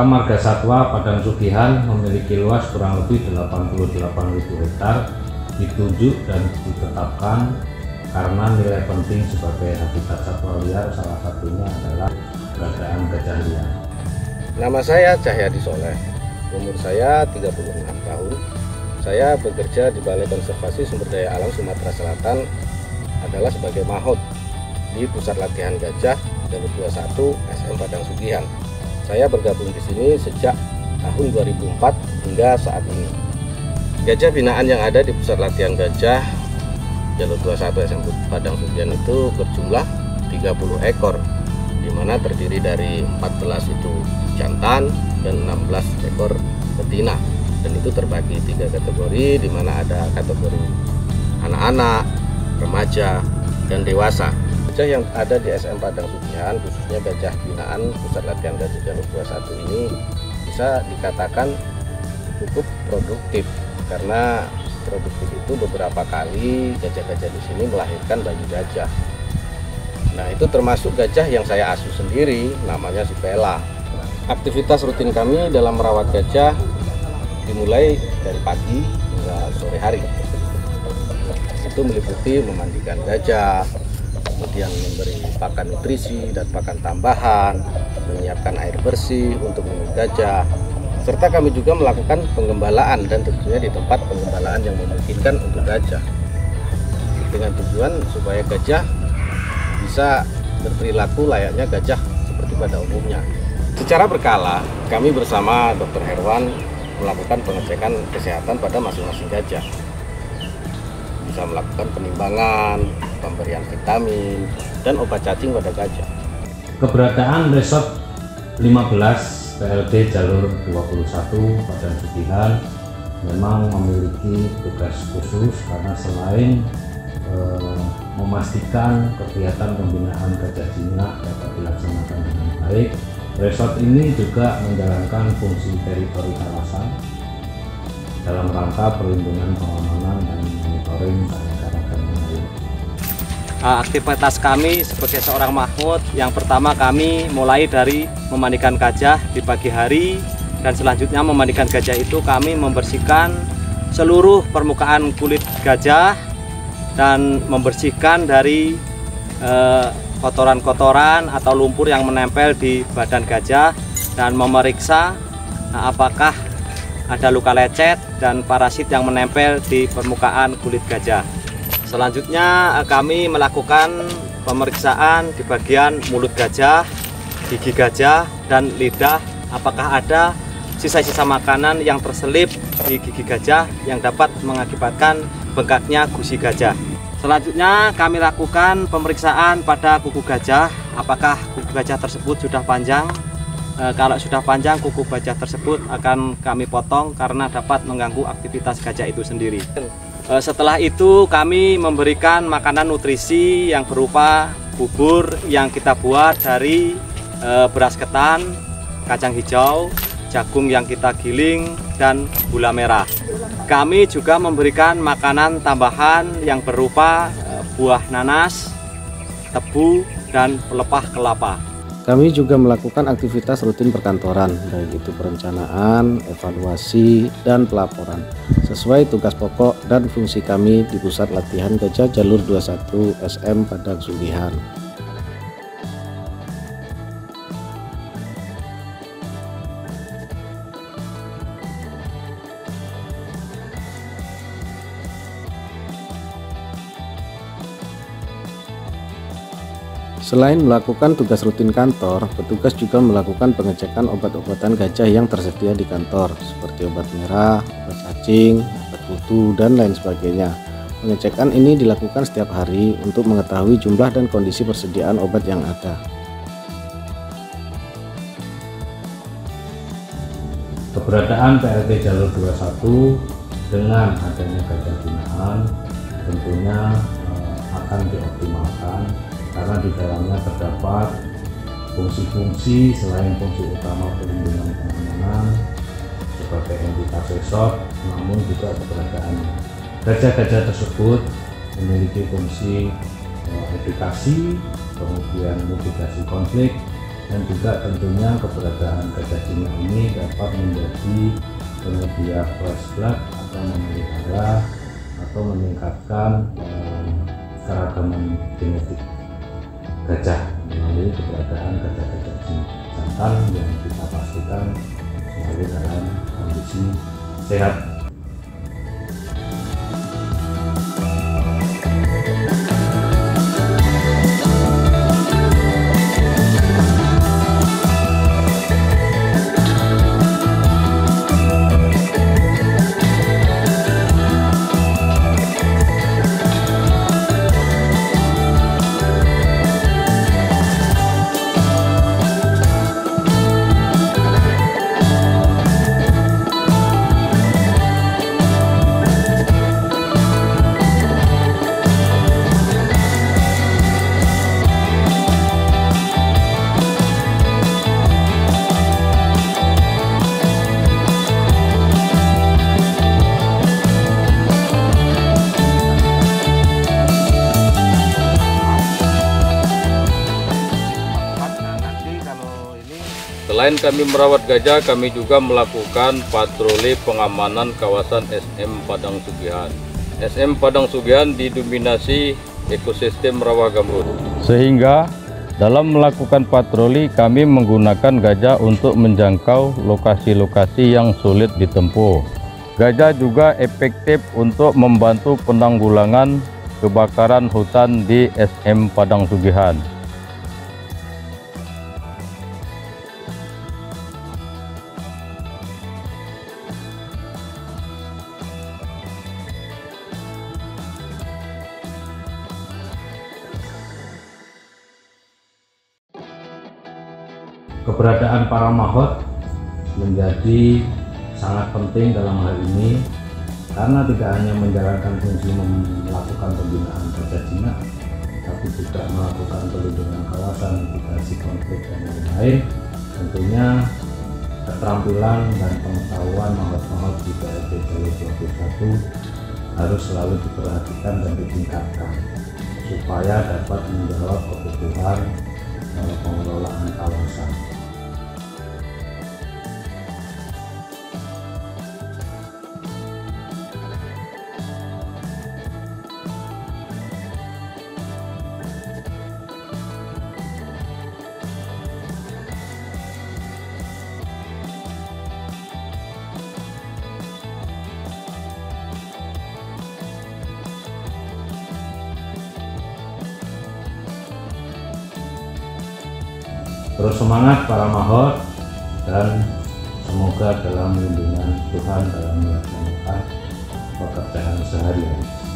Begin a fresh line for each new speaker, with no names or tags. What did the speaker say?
Makam Marga Satwa Padang Sugihan memiliki luas kurang lebih 88.000 hektar, ditunjuk dan ditetapkan karena nilai penting sebagai habitat satwa liar, salah satunya adalah keberadaan gajah liar.
Nama saya Cahyadi Soleh, umur saya 36 tahun. Saya bekerja di Balai Konservasi Sumber Daya Alam Sumatera Selatan adalah sebagai mahot di Pusat Latihan Gajah Jalur 21 SM Padang Sugihan. Saya bergabung di sini sejak tahun 2004 hingga saat ini. Gajah binaan yang ada di Pusat Latihan Gajah Jalur 21 SM Padang Sugihan itu berjumlah 30 ekor, di mana terdiri dari 14 itu jantan dan 16 ekor betina. Dan itu terbagi 3 kategori, di mana ada kategori anak-anak, remaja, dan dewasa. Gajah yang ada di SM Padang Sugihan, khususnya gajah binaan Pusat Latihan Gajah Jalur 21 ini bisa dikatakan cukup produktif, karena produktif itu beberapa kali gajah-gajah di sini melahirkan bayi gajah. Nah, itu termasuk gajah yang saya asuh sendiri, namanya si Pela. Aktivitas rutin kami dalam merawat gajah dimulai dari pagi hingga sore hari. Itu meliputi memandikan gajah, kemudian memberi pakan nutrisi dan pakan tambahan, menyiapkan air bersih untuk minum gajah, serta kami juga melakukan penggembalaan, dan tentunya di tempat penggembalaan yang memungkinkan untuk gajah, dengan tujuan supaya gajah bisa berperilaku layaknya gajah seperti pada umumnya. Secara berkala, kami bersama Dr. Herwan melakukan pengecekan kesehatan pada masing-masing gajah. Bisa melakukan penimbangan, pemberian vitamin, dan obat cacing pada gajah.
Keberadaan resort 15 PLD Jalur 21 Padang Sugihan memang memiliki tugas khusus, karena selain memastikan kegiatan pembinaan gajah jinak dapat dilaksanakan dengan baik, resort ini juga menjalankan fungsi teritori kawasan dalam rangka perlindungan, pengamanan, dan monitoring keanekaragaman hayati.
Aktivitas kami sebagai seorang mahmud, yang pertama kami mulai dari memandikan gajah di pagi hari, dan selanjutnya memandikan gajah itu kami membersihkan seluruh permukaan kulit gajah dan membersihkan dari kotoran-kotoran atau lumpur yang menempel di badan gajah, dan memeriksa apakah ada luka lecet dan parasit yang menempel di permukaan kulit gajah. Selanjutnya kami melakukan pemeriksaan di bagian mulut gajah, gigi gajah, dan lidah, apakah ada sisa-sisa makanan yang terselip di gigi gajah yang dapat mengakibatkan bengkaknya gusi gajah. Selanjutnya kami lakukan pemeriksaan pada kuku gajah, apakah kuku gajah tersebut sudah panjang. Kalau sudah panjang, kuku gajah tersebut akan kami potong karena dapat mengganggu aktivitas gajah itu sendiri. Setelah itu kami memberikan makanan nutrisi yang berupa bubur yang kita buat dari beras ketan, kacang hijau, jagung yang kita giling, dan gula merah. Kami juga memberikan makanan tambahan yang berupa buah nanas, tebu, dan pelepah kelapa.
Kami juga melakukan aktivitas rutin perkantoran, baik itu perencanaan, evaluasi, dan pelaporan, sesuai tugas pokok dan fungsi kami di Pusat Latihan Gajah Jalur 21 SM Padang Sugihan. Selain melakukan tugas rutin kantor, petugas juga melakukan pengecekan obat-obatan gajah yang tersedia di kantor, seperti obat merah, obat cacing, obat kutu, dan lain sebagainya. Pengecekan ini dilakukan setiap hari untuk mengetahui jumlah dan kondisi persediaan obat yang ada.
Keberadaan PLT Jalur 21 dengan adanya gajah binaan tentunya akan dioptimalkan, karena di dalamnya terdapat fungsi-fungsi selain fungsi utama perlindungan pengamanan sebagai entitas resort, namun juga keberadaan gajah-gajah tersebut memiliki fungsi edukasi, kemudian mitigasi konflik, dan juga tentunya keberadaan gajah Cina ini dapat menjadi penyedia fresh blood atau memelihara atau meningkatkan keragaman genetik gajah melalui keberadaan gajah-gajah jantan yang kita pastikan selalu dalam kondisi sehat.
Selain kami merawat gajah, kami juga melakukan patroli pengamanan kawasan SM Padang Sugihan. SM Padang Sugihan didominasi ekosistem rawa gambut. Sehingga dalam melakukan patroli kami menggunakan gajah untuk menjangkau lokasi-lokasi yang sulit ditempuh. Gajah juga efektif untuk membantu penanggulangan kebakaran hutan di SM Padang Sugihan.
Keberadaan para mahot menjadi sangat penting dalam hal ini karena tidak hanya menjalankan fungsi melakukan pembinaan gajah Cina, tapi juga melakukan pelindungan kawasan, mitigasi konflik dan lain-lain. Tentunya keterampilan dan pengetahuan mahot-mahot di BLT Jalur 21 harus selalu diperhatikan dan ditingkatkan supaya dapat menjawab kebutuhan pengelolaan kawasan. Terus semangat para mahot, dan semoga dalam lindungan Tuhan dalam melaksanakan pekerjaan sehari-hari.